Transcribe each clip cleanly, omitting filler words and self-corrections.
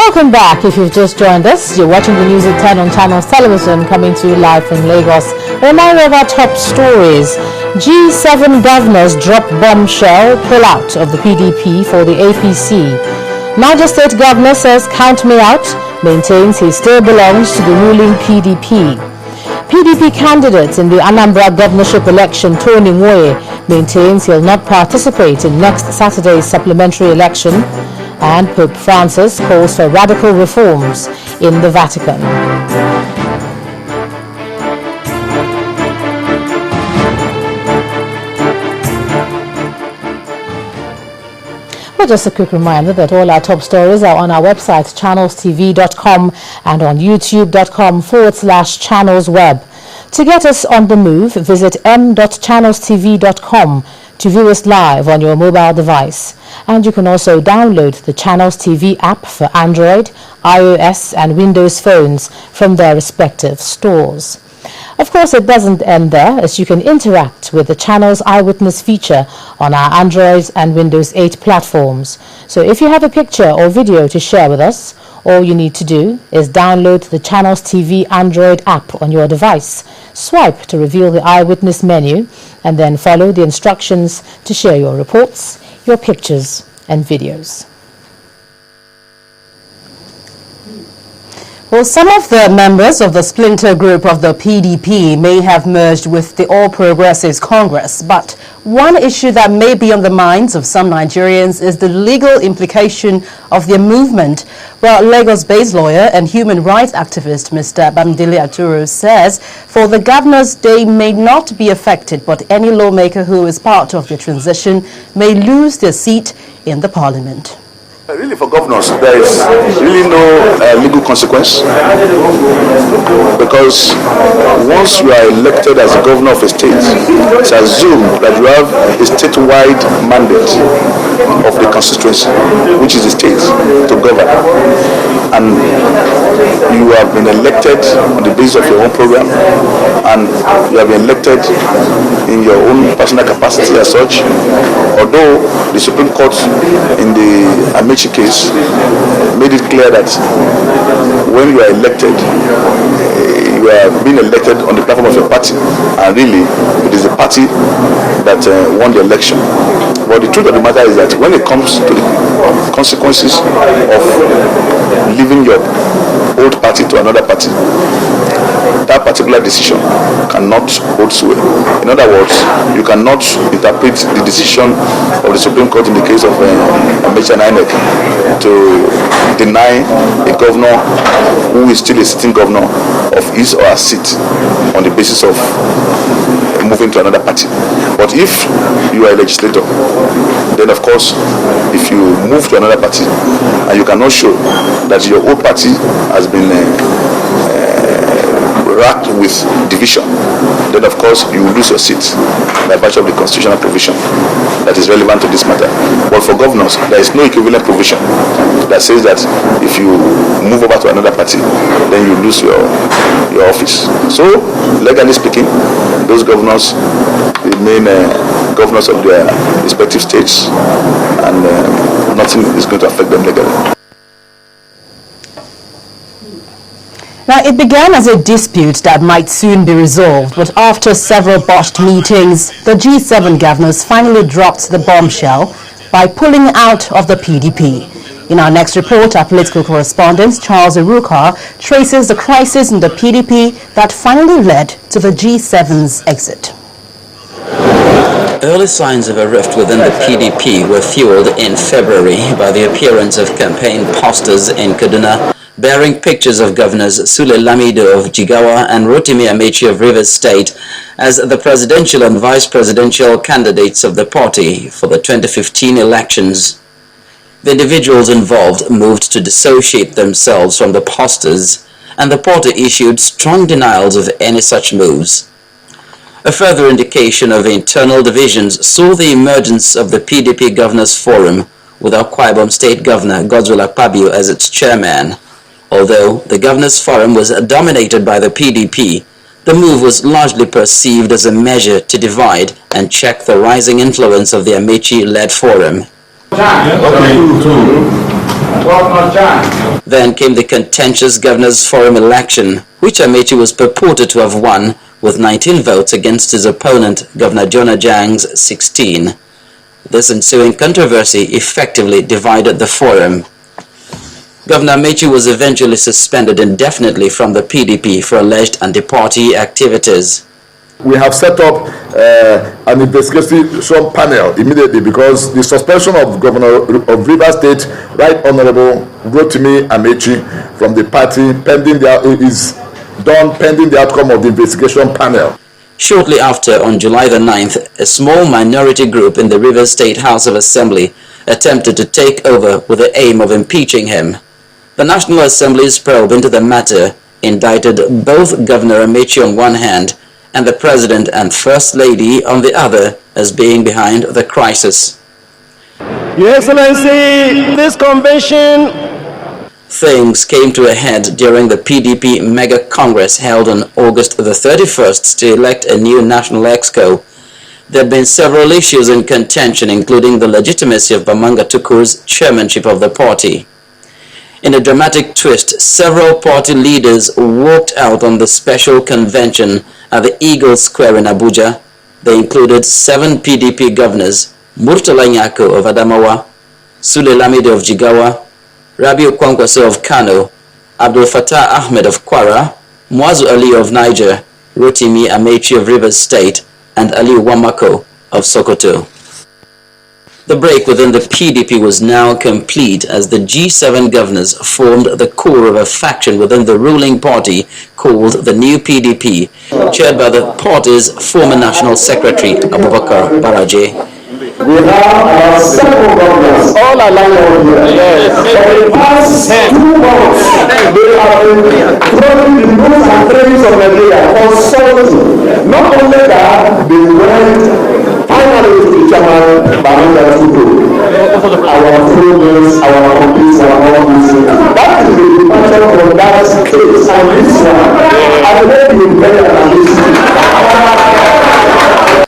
Welcome back. If you've just joined us, you're watching the news at 10 on Channels Television, coming to you live from Lagos. A reminder of our top stories. G7 governors drop bombshell, pull out of the PDP for the APC. Niger State governor says count me out, maintains he still belongs to the ruling PDP. PDP candidate in the Anambra governorship election, Tony Nwoye, maintains he'll not participate in next Saturday's supplementary election. And Pope Francis calls for radical reforms in the Vatican. Well, just a quick reminder that all our top stories are on our website, channelstv.com, and on youtube.com/channelsweb. To get us on the move, visit m.channelstv.com to view us live on your mobile device. And you can also download the Channels TV app for Android, iOS and Windows phones from their respective stores. Of course, it doesn't end there, as you can interact with the Channels Eyewitness feature on our Android and Windows 8 platforms. So if you have a picture or video to share with us, all you need to do is download the Channels TV Android app on your device, swipe to reveal the Eyewitness menu, and then follow the instructions to share your reports, your pictures and videos. Well, some of the members of the splinter group of the PDP may have merged with the All Progressives Congress, but one issue that may be on the minds of some Nigerians is the legal implication of their movement. Well, Lagos-based lawyer and human rights activist Mr. Bamidele Aturo says for the governors, they may not be affected, but any lawmaker who is part of the transition may lose their seat in the parliament. Really, for governors, there is really no legal consequence, because once you are elected as a governor of a state, it's assumed that you have a statewide mandate of the constituency, which is the state, to govern. And you have been elected on the basis of your own program, and you have been elected in your own personal capacity as such. Although the Supreme Court in the case made it clear that when you are elected, you are being elected on the platform of your party, and really it is the party that won the election. But the truth of the matter is that when it comes to the consequences of leaving your old party to another party, that particular decision cannot hold sway. In other words, you cannot interpret the decision of the Supreme Court in the case of Amechi and INEC to deny a governor who is still a sitting governor of his or her seat on the basis of moving to another party. But if you are a legislator, then of course, if you move to another party and you cannot show that your old party has been racked with division, then of course you will lose your seat by virtue of the constitutional provision that is relevant to this matter. But for governors, there is no equivalent provision that says that if you move over to another party, then you lose your office. So, legally speaking, those governors remain governors of their respective states, and nothing is going to affect them legally. Now, it began as a dispute that might soon be resolved, but after several botched meetings, the G7 governors finally dropped the bombshell by pulling out of the PDP. In our next report, our political correspondent, Charles Eruka, traces the crisis in the PDP that finally led to the G7's exit. Early signs of a rift within the PDP were fueled in February by the appearance of campaign posters in Kaduna bearing pictures of Governors Sule Lamido of Jigawa and Rotimi Amechi of Rivers State as the presidential and vice presidential candidates of the party for the 2015 elections. The individuals involved moved to dissociate themselves from the posters, and the party issued strong denials of any such moves. A further indication of internal divisions saw the emergence of the PDP Governors Forum, with Akwa Ibom State Governor Godswill Akpabio as its chairman. Although the Governors Forum was dominated by the PDP, the move was largely perceived as a measure to divide and check the rising influence of the Amechi-led forum. Then came the contentious Governors Forum election, which Amechi was purported to have won with 19 votes against his opponent, Governor Jonah Jang's 16. This ensuing controversy effectively divided the forum. Governor Amechi was eventually suspended indefinitely from the PDP for alleged anti-party activities. We have set up an investigation panel immediately because the suspension of Governor of Rivers State, Right Honorable Rotimi Amechi, from the party is done pending the outcome of the investigation panel. Shortly after, on July the 9th, a small minority group in the Rivers State House of Assembly attempted to take over with the aim of impeaching him. The National Assembly's probe into the matter indicted both Governor Amechi on one hand and the President and First Lady on the other as being behind the crisis. Your Excellency, this convention... Things came to a head during the PDP Mega Congress held on August the 31st to elect a new national exco. There had been several issues in contention, including the legitimacy of Bamanga Tukur's chairmanship of the party. In a dramatic twist, several party leaders walked out on the special convention at the Eagle Square in Abuja. They included 7 PDP governors: Murtala Nyako of Adamawa, Sule Lamido of Jigawa, Rabiu Kwankwaso of Kano, Abdul Fattah Ahmed of Kwara, Muazu Ali of Niger, Rotimi Amechi of Rivers State, and Ali Wamako of Sokoto. The break within the PDP was now complete as the G7 governors formed the core of a faction within the ruling party called the New PDP, chaired by the party's former National Secretary Abubakar Baraje. We have 7 governors, all aligned on here. Yes. For the past 2 months, they have been throwing the rules and trainings of Nigeria, consulting. Not only that, they went finally to the chairman, Bamanga Tukur. Our progress, our complaints, our office. That is the departure from that case and this one. I believe you better than this.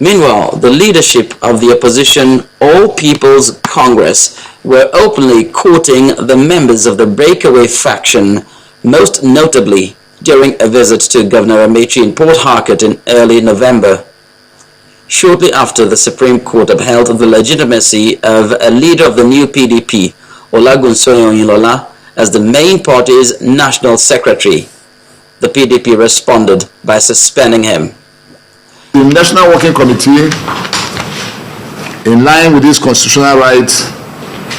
Meanwhile, the leadership of the opposition All People's Congress were openly courting the members of the breakaway faction, most notably during a visit to Governor Amechi in Port Harcourt in early November. Shortly after, the Supreme Court upheld the legitimacy of a leader of the new PDP, Olagunsoye Oyinlola, as the main party's national secretary. The PDP responded by suspending him. The National Working Committee, in line with its constitutional rights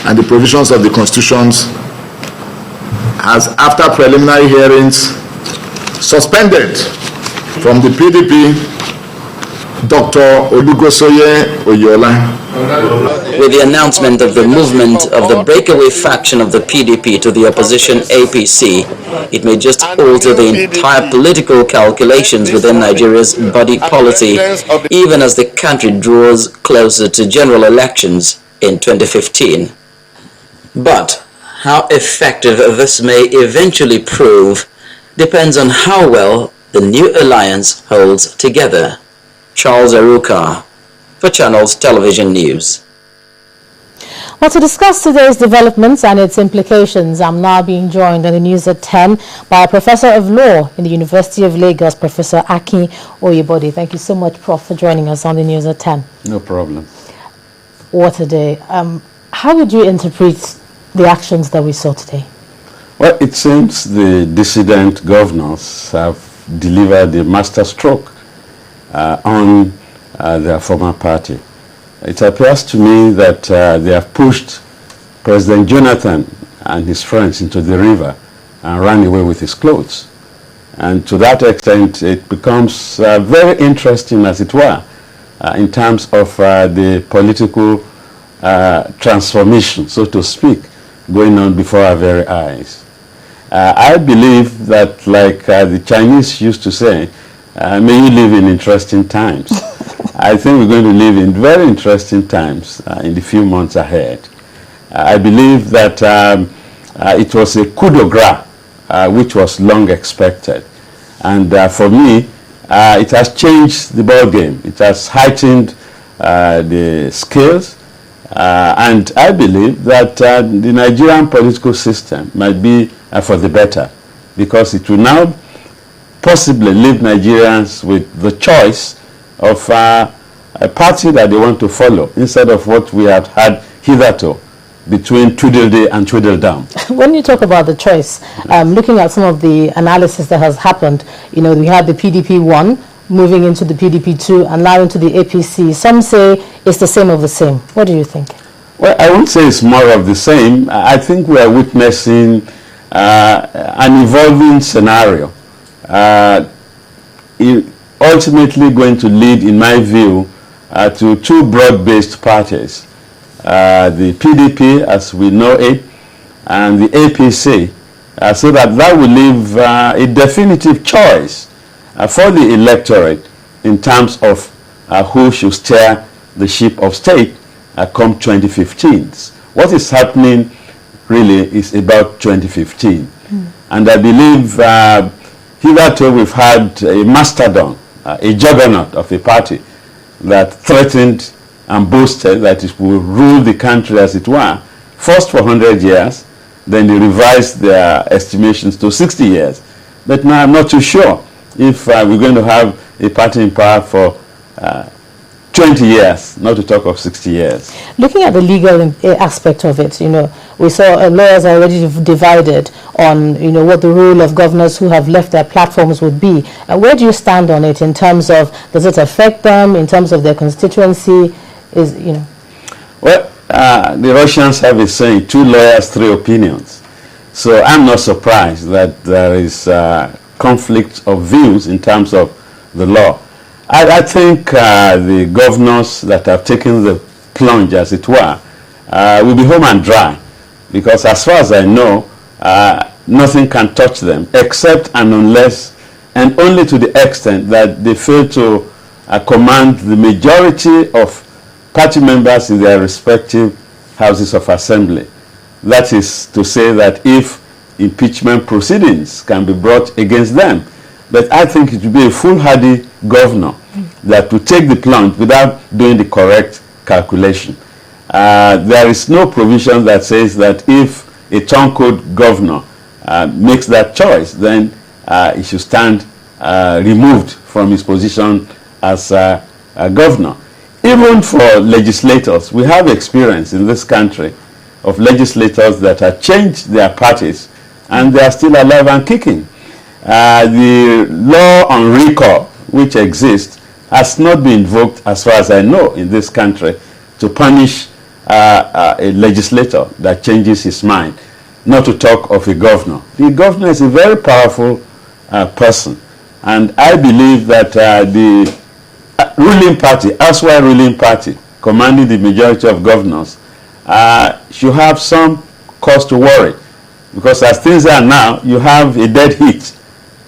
and the provisions of the constitutions, has, after preliminary hearings, suspended from the PDP Dr. Olugosoye Oyola. With the announcement of the movement of the breakaway faction of the PDP to the opposition APC, it may just alter the entire political calculations within Nigeria's body policy, even as the country draws closer to general elections in 2015. But how effective this may eventually prove depends on how well the new alliance holds together. Charles Aruka for Channels Television News. Well, to discuss today's developments and its implications, I'm now being joined on the news at 10 by a professor of law in the University of Lagos, Professor Akin Oyebode. Thank you so much, Prof, for joining us on the news at 10. No problem. What a day. How would you interpret the actions that we saw today? Well, it seems the dissident governors have delivered the masterstroke on their former party. It appears to me that they have pushed President Jonathan and his friends into the river and ran away with his clothes. And to that extent, it becomes very interesting, as it were, in terms of the political transformation, so to speak, going on before our very eyes. I believe that, like the Chinese used to say, may you live in interesting times. I think we're going to live in very interesting times in the few months ahead. I believe that it was a coup de grace which was long expected. And for me, it has changed the ball game. It has heightened the skills And I believe that the Nigerian political system might be for the better, because it will now possibly leave Nigerians with the choice of a party that they want to follow, instead of what we have had hitherto between Tweedledee and Tweedledum. When you talk about the choice, looking at some of the analysis that has happened, you know, we had the PDP-1 moving into the PDP-2 and now into the APC. Some say it's the same of the same. What do you think? Well, I won't say it's more of the same. I think we are witnessing an evolving scenario, ultimately going to lead, in my view, to two broad-based parties, the PDP as we know it and the APC, so that will leave a definitive choice for the electorate in terms of who should steer the ship of state come 2015. What is happening really is about 2015. And I believe hitherto we've had a mastodon, a juggernaut of a party that threatened and boasted that it will rule the country, as it were, first for 100 years, then they revised their estimations to 60 years. But now I'm not too sure if we're going to have a party in power for 20 years, not to talk of 60 years. Looking at the legal aspect of it, you know, we saw lawyers are already divided on, you know, what the role of governors who have left their platforms would be. Where do you stand on it in terms of, does it affect them in terms of their constituency? Is, you know? Well, the Russians have a saying, 2 lawyers, 3 opinions. So I'm not surprised that there is conflict of views in terms of the law. I think the governors that have taken the plunge, as it were, will be home and dry, because as far as I know, nothing can touch them except and unless, and only to the extent that they fail to command the majority of party members in their respective houses of assembly. That is to say that if impeachment proceedings can be brought against them. But I think it will be a foolhardy governor that will take the plunge without doing the correct calculation. There is no provision that says that if a turncoat governor makes that choice, then he should stand removed from his position as a governor. Even for legislators, we have experience in this country of legislators that have changed their parties and they are still alive and kicking. The law on recall, which exists, has not been invoked, as far as I know, in this country to punish a legislator that changes his mind, not to talk of a governor. The governor is a very powerful person, and I believe that the ruling party, elsewhere ruling party, commanding the majority of governors, should have some cause to worry, because as things are now, you have a dead heat.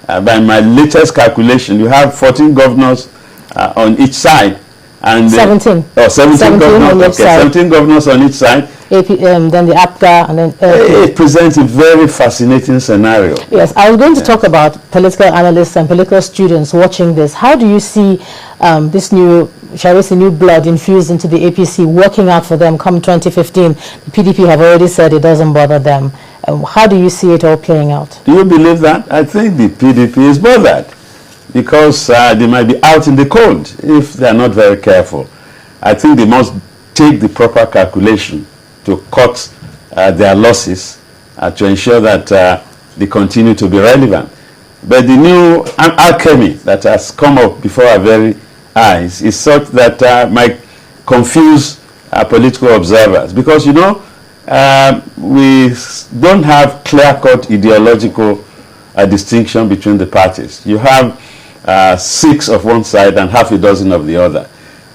By my latest calculation, you have 14 governors on each side, and 17. 17 governors. Okay, 17 governors on each side. Then the APGA, and then it presents a very fascinating scenario. Yes, I was going to talk about political analysts and political students watching this. How do you see this new, shall we say, new blood infused into the APC working out for them come 2015? The PDP have already said it doesn't bother them. How do you see it all playing out? Do you believe that? I think the PDP is bothered, because they might be out in the cold if they are not very careful. I think they must take the proper calculation to cut their losses to ensure that they continue to be relevant. But the new alchemy that has come up before our very eyes is such that might confuse political observers, because, you know, we don't have clear-cut ideological distinction between the parties. You have 6 of one side and half a dozen of the other.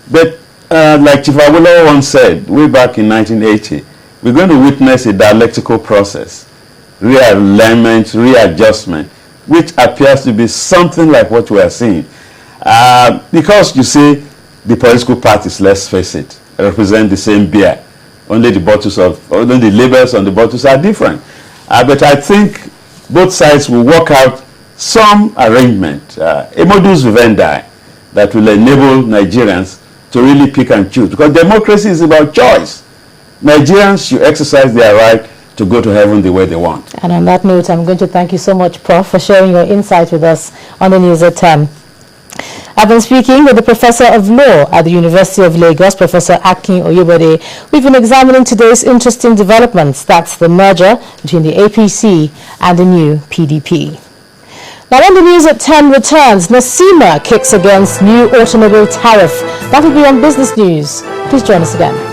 But like Chief Awolowo once said, way back in 1980, we're going to witness a dialectical process, realignment, readjustment, which appears to be something like what we are seeing. Because you see, the political parties, let's face it, represent the same beer. Only the labels on the bottles are different. But I think both sides will work out some arrangement, a modus vivendi, that will enable Nigerians to really pick and choose. Because democracy is about choice. Nigerians should exercise their right to go to heaven the way they want. And on that note, I'm going to thank you so much, Prof, for sharing your insight with us on the News at 10. I've been speaking with the Professor of Law at the University of Lagos, Professor Akin Oyebode. We've been examining today's interesting developments. That's the merger between the APC and the new PDP. Now, when the News at 10 returns, NASIMA kicks against new automobile tariff. That will be on Business News. Please join us again.